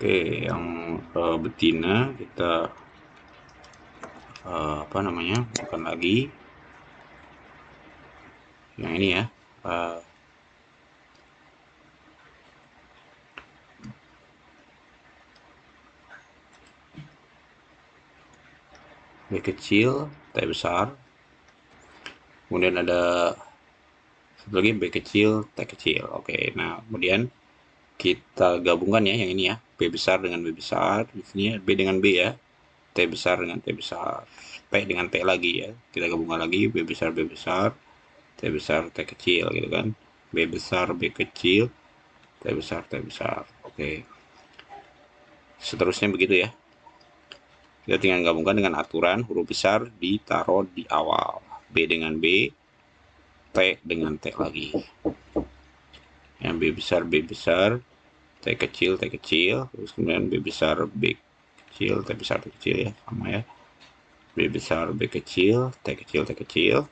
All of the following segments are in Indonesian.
Oke, yang betina kita apa namanya, bukan lagi yang ini ya, B kecil, T besar, kemudian ada satu lagi B kecil, T kecil. Oke, nah kemudian kita gabungkan ya yang ini ya, B besar dengan B besar, di sini B dengan B ya, T besar dengan T besar, T dengan T lagi ya, kita gabungkan lagi B besar B besar, T besar T kecil gitu kan, B besar B kecil, T besar T besar. Oke, seterusnya begitu ya. Kita tinggal gabungkan dengan aturan huruf besar ditaruh di awal. B dengan B, T dengan T lagi. Yang B besar, T kecil, terus kemudian B besar, B kecil, T besar, T kecil ya, sama ya. B besar, B kecil, T kecil, T kecil.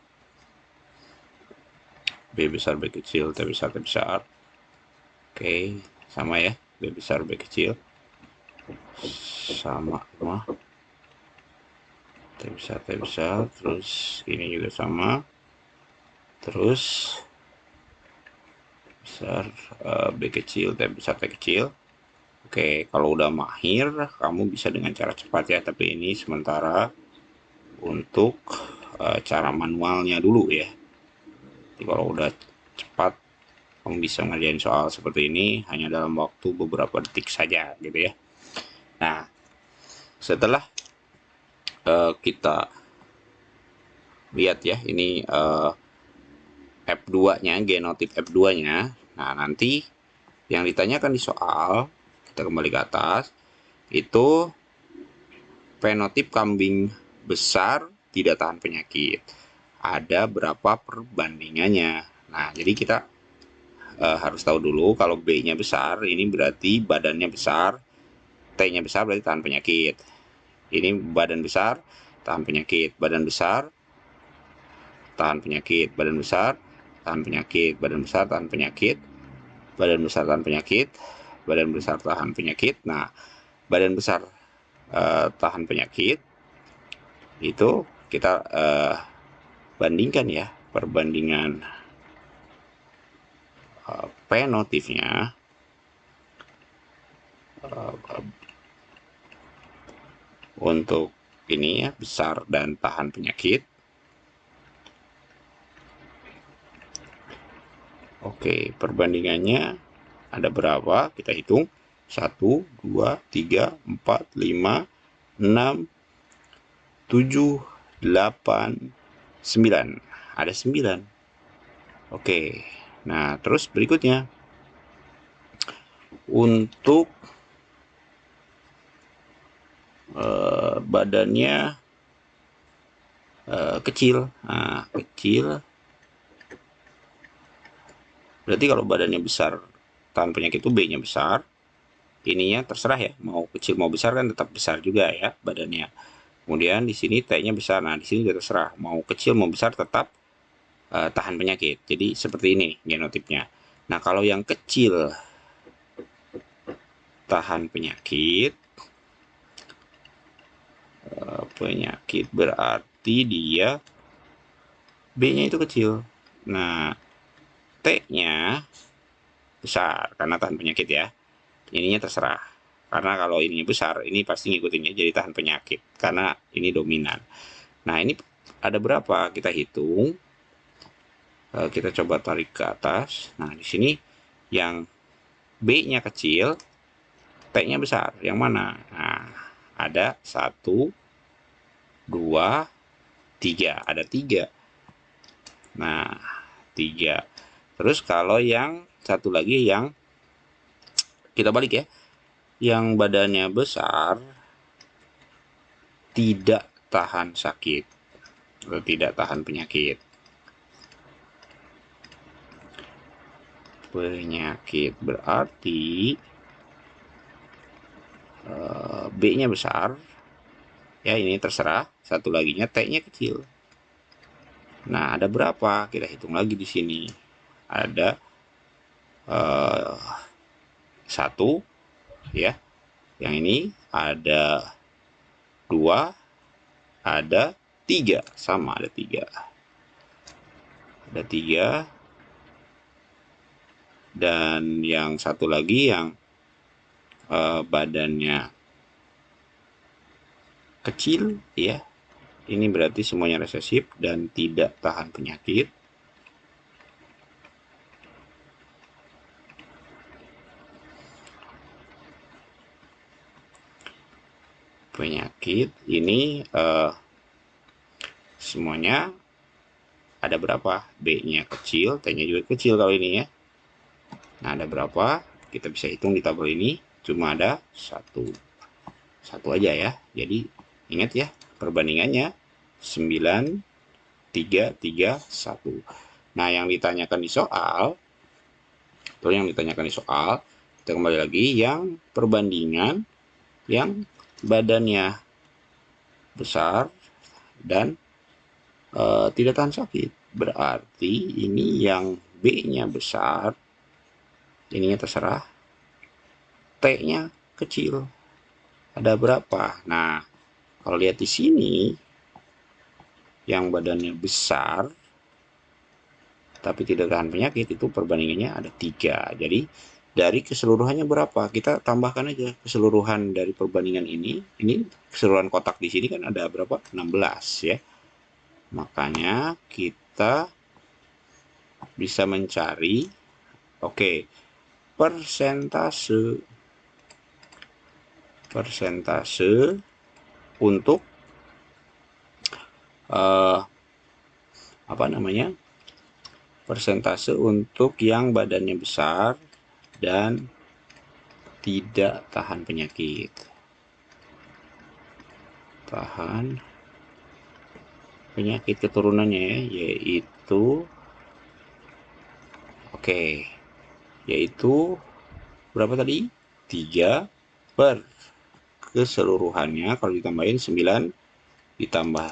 B besar, B kecil, T besar, T besar. Oke, sama ya. B besar, B kecil. Sama, semua. T besar, T besar. Terus ini juga sama. Terus besar, B kecil, T besar, T kecil. Oke, kalau udah mahir, kamu bisa dengan cara cepat ya. Tapi ini sementara untuk cara manualnya dulu ya. Jadi kalau udah cepat, kamu bisa ngerjain soal seperti ini hanya dalam waktu beberapa detik saja gitu ya. Nah, setelah kita lihat ya, ini F2-nya, genotype F2-nya. Nah, nanti yang ditanyakan di soal, kita kembali ke atas, itu fenotip kambing besar tidak tahan penyakit. Ada berapa perbandingannya. Nah, jadi kita harus tahu dulu kalau B-nya besar, ini berarti badannya besar, T-nya besar berarti tahan penyakit. Ini badan besar, tahan penyakit, badan besar, tahan penyakit, badan besar, tahan penyakit, badan besar, tahan penyakit, badan besar, tahan penyakit, badan besar, tahan penyakit. Nah, badan besar tahan penyakit itu kita bandingkan ya, perbandingan fenotifnya untuk ini ya, besar dan tahan penyakit. Oke, perbandingannya ada berapa? Kita hitung. 1, 2, 3, 4, 5, 6, 7, 8, 9. Ada 9. Oke, nah terus berikutnya. Untuk badannya kecil. Nah, kecil. Berarti kalau badannya besar, tahan penyakit itu B-nya besar. Ininya terserah ya, mau kecil mau besar kan tetap besar juga ya badannya. Kemudian di sini T-nya besar. Nah, di sini juga terserah, mau kecil mau besar tetap tahan penyakit. Jadi seperti ini genotipnya. Nah, kalau yang kecil tahan penyakit, penyakit berarti dia B-nya itu kecil. Nah, T-nya besar karena tahan penyakit ya. Ininya terserah. Karena kalau ini besar, ini pasti ngikutinnya jadi tahan penyakit karena ini dominan. Nah, ini ada berapa? Kita hitung. Kita coba tarik ke atas. Nah, di sini yang B-nya kecil, T-nya besar. Yang mana? Nah, ada 1, 2, 3. Ada 3. Nah, 3. Terus kalau yang satu lagi yang kita balik ya, yang badannya besar tidak tahan sakit atau tidak tahan penyakit. Penyakit berarti B-nya besar. Ya, ini terserah. Satu laginya T-nya kecil. Nah, ada berapa? Kita hitung lagi di sini. Ada 1 ya. Yang ini ada 2, ada 3, sama ada 3. Ada 3. Dan yang satu lagi yang badannya kecil ya, ini berarti semuanya resesif dan tidak tahan penyakit. Ini semuanya ada berapa? B-nya kecil, T-nya juga kecil kalau ini ya. Nah, ada berapa? Kita bisa hitung di tabel ini. Cuma ada satu aja ya. Jadi ingat ya, perbandingannya 9, 3, 3, 1. Nah, yang ditanyakan di soal, kita kembali lagi yang perbandingan yang badannya besar dan tidak tahan sakit. Berarti ini yang B-nya besar, ininya terserah, T-nya kecil. Ada berapa? Nah, kalau lihat di sini, yang badannya besar tapi tidak tahan penyakit itu perbandingannya ada 3. Jadi dari keseluruhannya berapa? Kita tambahkan aja keseluruhan dari perbandingan ini. Ini keseluruhan kotak di sini kan ada berapa? 16 ya. Makanya kita bisa mencari persentase untuk persentase untuk yang badannya besar dan tidak tahan penyakit. Tahan penyakit keturunannya yaitu yaitu berapa tadi? 3 per keseluruhannya, kalau ditambahin 9 ditambah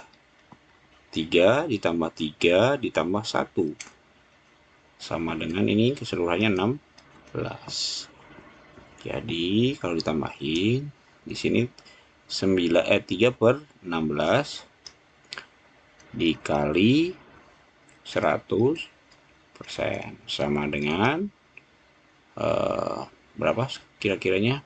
3 ditambah 3 ditambah 1 sama dengan ini keseluruhannya 16. Jadi kalau ditambahin di sini 3 per 16 dikali 100% sama dengan berapa kira-kiranya?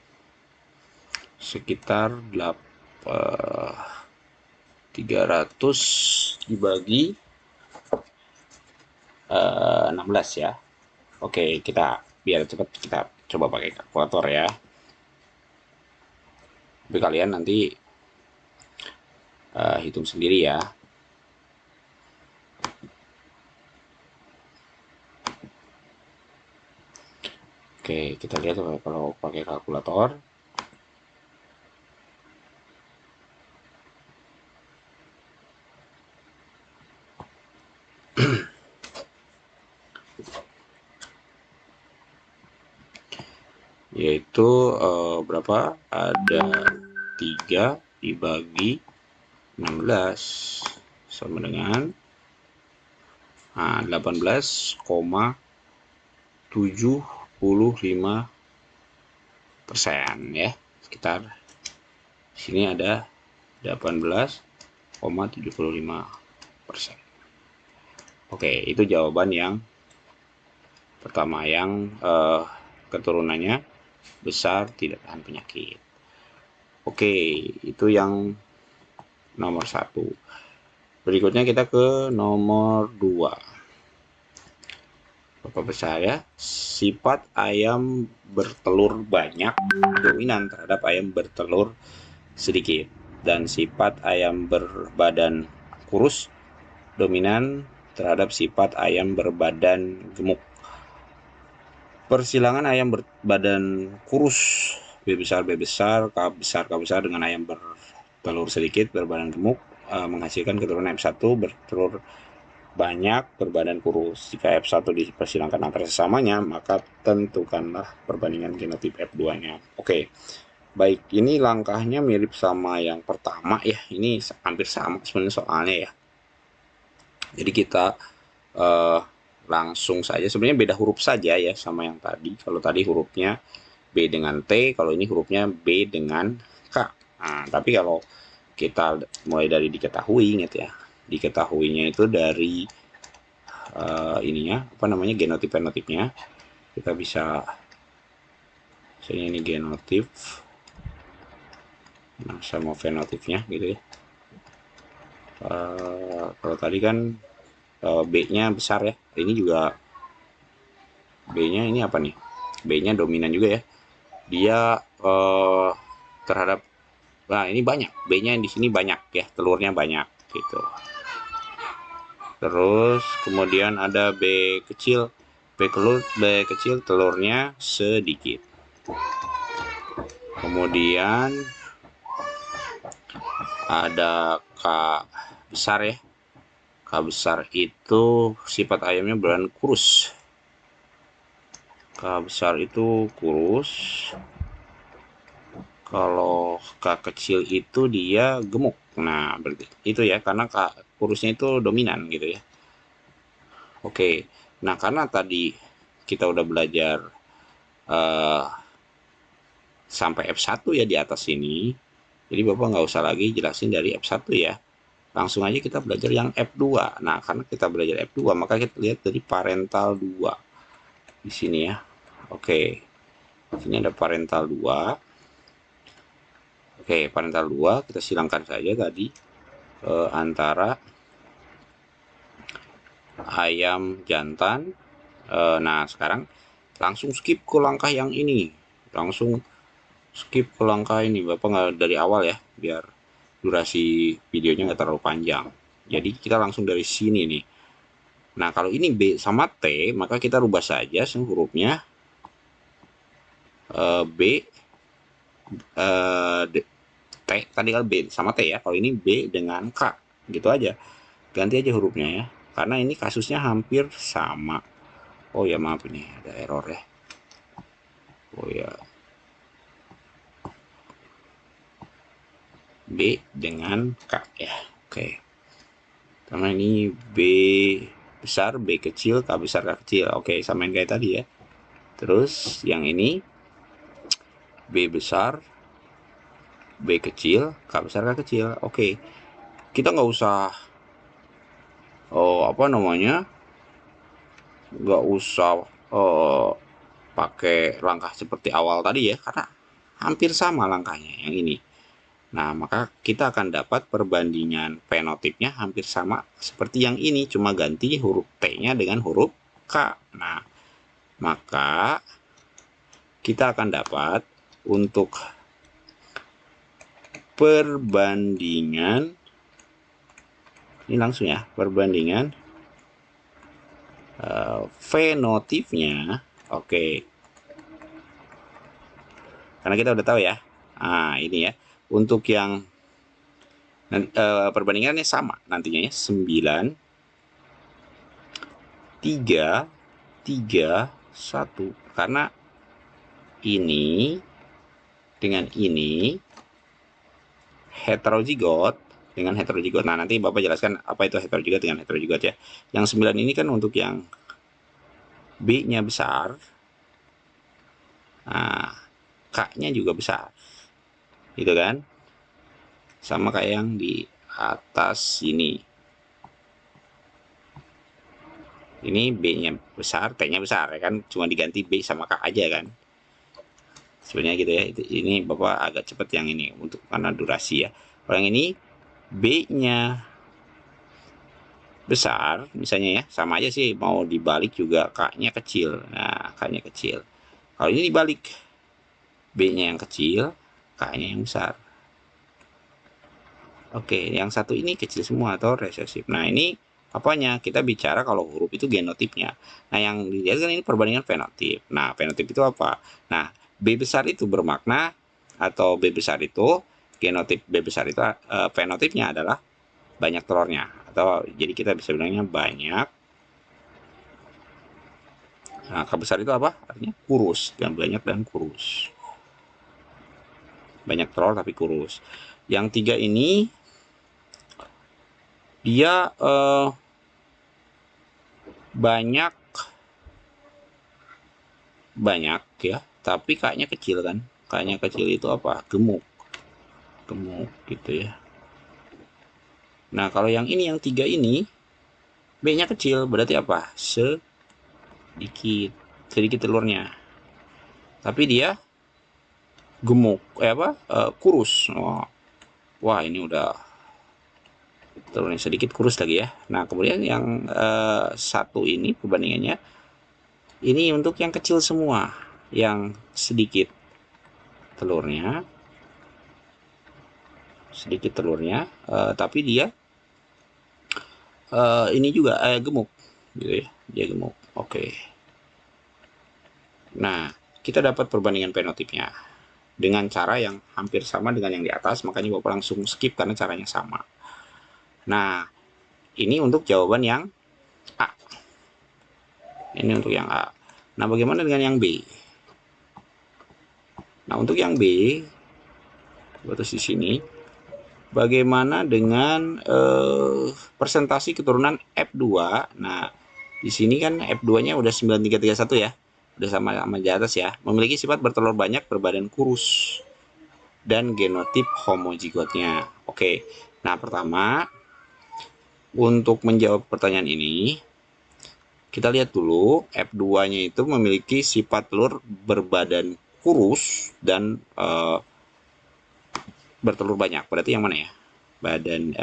Sekitar 300 dibagi 16 ya. Oke, kita biar cepat kita coba pakai kalkulator ya. Tapi kalian nanti hitung sendiri ya. Oke, kita lihat kalau pakai kalkulator. Yaitu berapa? Ada 3 dibagi 16 sama dengan 18,75% ya. Sekitar sini ada 18,75%. Oke, itu jawaban yang pertama, yang keturunannya besar tidak tahan penyakit. Oke, itu yang nomor 1. Berikutnya kita ke nomor 2. Bapak besar ya, sifat ayam bertelur banyak dominan terhadap ayam bertelur sedikit, dan sifat ayam berbadan kurus dominan terhadap sifat ayam berbadan gemuk. Persilangan ayam berbadan kurus B besar K besar dengan ayam bertelur sedikit berbadan gemuk menghasilkan keturunan F1 bertelur banyak berbadan kurus. Jika F1 dipersilangkan antara sesamanya, maka tentukanlah perbandingan genotip F2-nya. Oke, baik, ini langkahnya mirip sama yang pertama ya. Ini hampir sama sebenarnya soalnya ya. Jadi kita langsung saja, sebenarnya beda huruf saja ya sama yang tadi. Kalau tadi hurufnya B dengan T, kalau ini hurufnya B dengan K. Nah, tapi kalau kita mulai dari diketahui, ingat ya, diketahuinya itu dari ininya, apa namanya, genotip fenotipnya. Kita bisa, misalnya ini genotip, nah sama fenotipnya gitu ya. Kalau tadi kan B-nya besar ya, ini juga B-nya ini apa nih? B-nya dominan juga ya. Dia terhadap, nah ini banyak, B-nya di sini banyak ya, telurnya banyak gitu. Terus kemudian ada B kecil, B kecil telurnya sedikit. Kemudian ada K besar ya. K besar itu sifat ayamnya berani kurus. K besar itu kurus. Kalau K kecil itu dia gemuk. Nah, berarti itu ya, karena K kurusnya itu dominan gitu ya. Oke. Nah, karena tadi kita udah belajar uh, sampai F1 ya di atas sini. Jadi Bapak nggak usah lagi jelasin dari F1 ya. Langsung aja kita belajar yang F2. Nah, karena kita belajar F2, maka kita lihat dari parental 2 di sini ya. Oke. Di sini ada parental 2. Oke, parental 2 kita silangkan saja tadi antara ayam jantan. Nah, sekarang langsung skip ke langkah yang ini. Langsung skip ke langkah ini. Bapak nggak dari awal ya, biar durasi videonya nggak terlalu panjang. Jadi kita langsung dari sini nih. Nah, kalau ini B sama T, maka kita rubah saja hurufnya B T. Tadi kan B sama T ya. Kalau ini B dengan K, gitu aja. Ganti aja hurufnya ya. Karena ini kasusnya hampir sama. Oh ya, maaf ini ada error ya. Oh ya, B dengan K ya. Oke. Karena ini B besar, B kecil, K besar, K kecil. Oke, samain kayak tadi ya. Terus yang ini B besar, B kecil, K besar, K kecil. Oke. Kita nggak usah apa namanya? Nggak usah pakai langkah seperti awal tadi ya, karena hampir sama langkahnya yang ini. Nah, maka kita akan dapat perbandingan fenotipnya hampir sama seperti yang ini, cuma ganti huruf T-nya dengan huruf K. Nah, maka kita akan dapat untuk perbandingan, ini langsung ya, perbandingan fenotipnya. Oke, karena kita udah tahu ya. Nah, ini ya, untuk yang perbandingannya sama nantinya ya, 9 3 3 1, karena ini dengan ini heterozigot dengan heterozigot. Nah, nanti Bapak jelaskan apa itu heterozigot dengan heterozigot ya. Yang 9 ini kan untuk yang B-nya besar. Nah, K-nya juga besar. Gitu kan? Sama kayak yang di atas sini. Ini B-nya besar, T-nya besar ya kan? Cuma diganti B sama K aja kan? Sebenarnya gitu ya. Ini Bapak agak cepat yang ini untuk karena durasi ya. Kalau yang ini B-nya besar misalnya ya, sama aja sih, mau dibalik juga K-nya kecil. Nah, K-nya kecil. Kalau ini dibalik, B-nya yang kecil, K-nya yang besar. Oke, yang satu ini kecil semua atau resesif. Nah, ini apanya? Kita bicara kalau huruf itu genotipnya. Nah, yang dilihat kan ini perbandingan fenotip. Nah, fenotip itu apa? Nah, B besar itu bermakna, atau B besar itu, genotip B besar itu, fenotipnya adalah banyak telurnya. Atau jadi kita bisa bilangnya banyak. Nah, K besar itu apa? Artinya kurus, dan banyak dan kurus. Banyak telur tapi kurus. Yang tiga ini dia banyak ya, tapi kayaknya kecil kan. Kayaknya kecil itu apa? Gemuk gitu ya. Nah, kalau yang ini, yang 3 ini, B-nya kecil, berarti apa? Sedikit telurnya. Tapi dia gemuk, kurus. Wah, ini udah telurnya sedikit, kurus lagi ya. Nah, kemudian yang satu ini perbandingannya, ini untuk yang kecil semua, yang sedikit telurnya, tapi dia ini juga gemuk, gitu ya. Dia gemuk. Oke. Nah, kita dapat perbandingan fenotipnya dengan cara yang hampir sama dengan yang di atas, makanya Bapak langsung skip karena caranya sama. Nah, ini untuk jawaban yang A. Ini untuk yang A. Nah, bagaimana dengan yang B? Nah, untuk yang B, batas di sini, bagaimana dengan presentasi keturunan F2? Nah, di sini kan F2-nya udah 9331 ya. Udah sama di atas ya. Memiliki sifat bertelur banyak, berbadan kurus, dan genotip homozigotnya. Oke. Nah, pertama, untuk menjawab pertanyaan ini, kita lihat dulu F2-nya itu memiliki sifat telur berbadan kurus dan bertelur banyak. Berarti yang mana ya? Badan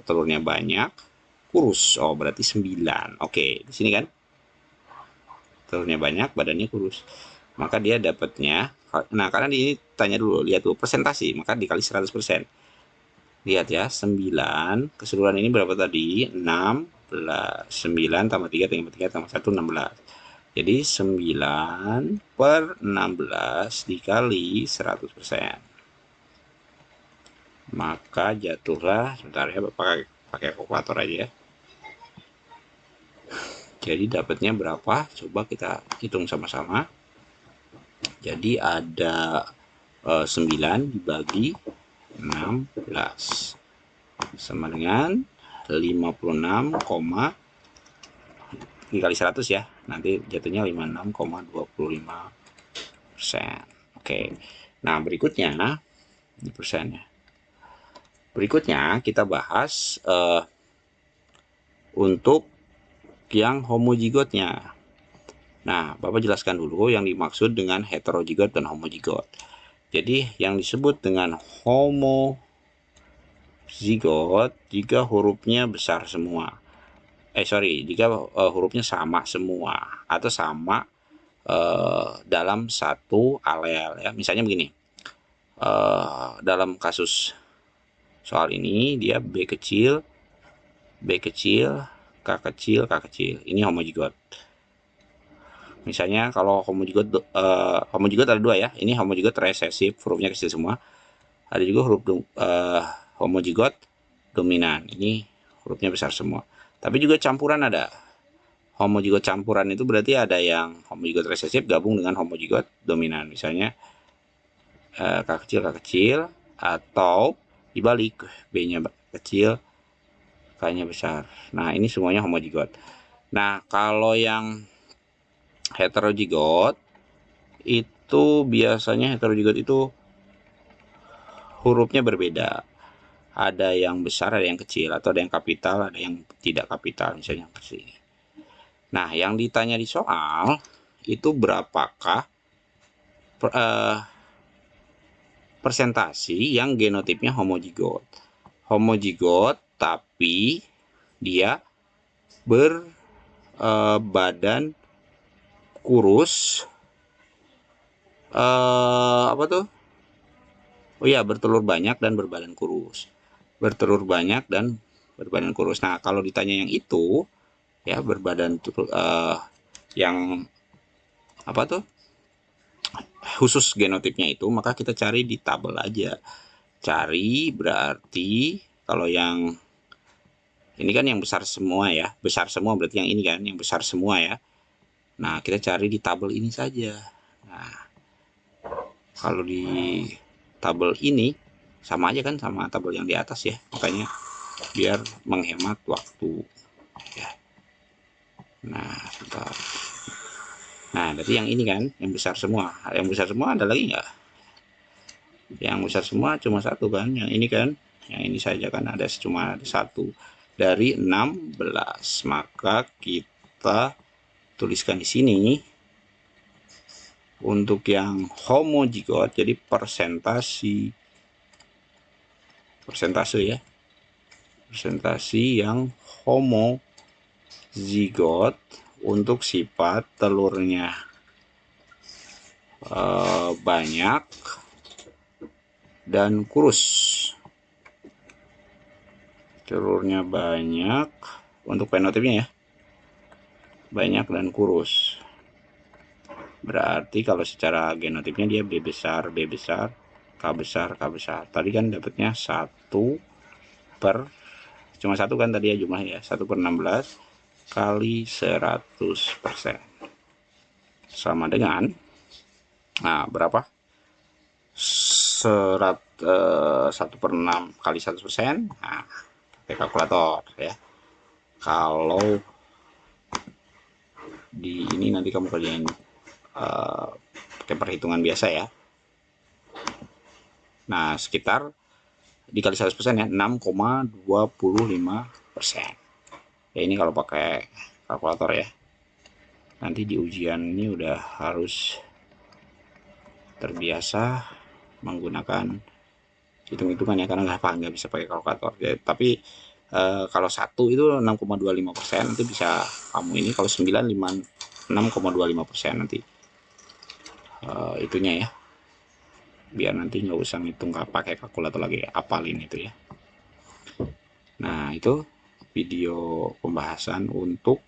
telurnya banyak, kurus. Oh, berarti 9. Oke, di sini kan telurnya banyak, badannya kurus. Maka dia dapatnya, nah karena ini tanya dulu, lihat dulu presentasi, maka dikali 100%. Lihat ya, 9, keseluruhan ini berapa tadi? 16, 9 tambah 3 tambah 3 tambah 1, 16. Jadi 9 per 16 dikali 100%. Maka jatuhlah, sebentar ya, pakai kalkulator aja ya. Jadi dapatnya berapa? Coba kita hitung sama-sama. Jadi ada 9 dibagi 16 sama dengan 56, dikali 100 ya. Nanti jatuhnya 56,25%. Oke. Nah, berikutnya ini persennya. Berikutnya kita bahas untuk yang homozigotnya. Nah, Bapak jelaskan dulu yang dimaksud dengan heterozigot dan homozigot. Jadi, yang disebut dengan homozigot jika hurufnya besar semua. Jika hurufnya sama semua atau sama dalam satu alel ya. Misalnya begini. Dalam kasus soal ini dia B kecil, K kecil, K kecil. Ini homozigot. Misalnya kalau homozigot ada 2 ya. Ini homozigot resesif, hurufnya kecil semua. Ada juga huruf homozigot dominan. Ini hurufnya besar semua. Tapi juga campuran ada. Homozigot campuran itu berarti ada yang homozigot resesif gabung dengan homozigot dominan. Misalnya K kecil, atau dibalik, B-nya kecil, K-nya besar. Nah, ini semuanya homozigot. Nah, kalau yang heterozigot itu biasanya itu hurufnya berbeda. Ada yang besar, ada yang kecil, atau ada yang kapital, ada yang tidak kapital, misalnya seperti ini. Nah, yang ditanya di soal itu berapakah presentasi yang genotipnya homozigot. Homozigot tapi dia berbadan kurus, apa tuh? Oh iya, bertelur banyak dan berbadan kurus. Bertelur banyak dan berbadan kurus. Nah, kalau ditanya yang itu, ya berbadan yang apa tuh? Khusus genotipnya itu, maka kita cari di tabel aja. Cari berarti kalau yang ini kan yang besar semua ya. Besar semua berarti yang ini kan, yang besar semua ya. Nah, kita cari di tabel ini saja. Nah, kalau di tabel ini sama aja kan sama tabel yang di atas ya. Makanya biar menghemat waktu ya. Nah, bentar. Nah, berarti yang ini kan yang besar semua. Yang besar semua ada lagi nggak? Yang besar semua cuma satu kan, yang ini kan, yang ini saja kan ada cuma satu dari 16. Maka kita tuliskan di sini untuk yang homozigot, jadi persentase ya, persentase yang homozigot untuk sifat telurnya banyak dan kurus. Telurnya banyak untuk fenotipnya ya, banyak dan kurus. Berarti kalau secara genotipnya dia B besar, B besar, K besar, K besar. Tadi kan dapatnya 1 per, cuma satu kan tadi ya jumlahnya ya, 1/16 kali 100%. Sama dengan, nah berapa? 1/6 kali 100%. Nah, pakai kalkulator ya. Kalau di ini nanti kamu kerjain pakai perhitungan biasa ya. Nah, sekitar dikali 100% ya, 6,25%. Ya ini kalau pakai kalkulator ya. Nanti di ujian ini udah harus terbiasa menggunakan hitung-hitungan ya, karena nggak bisa pakai kalkulator ya. Tapi kalau 1 itu 6,25%, itu bisa kamu ini, kalau 9 6,25% nanti itunya ya, biar nanti nggak usah ngitung pakai kalkulator lagi, apalin itu ya. Nah, itu video pembahasan untuk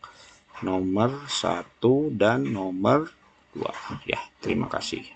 nomor 1 dan nomor 2 ya. Terima kasih.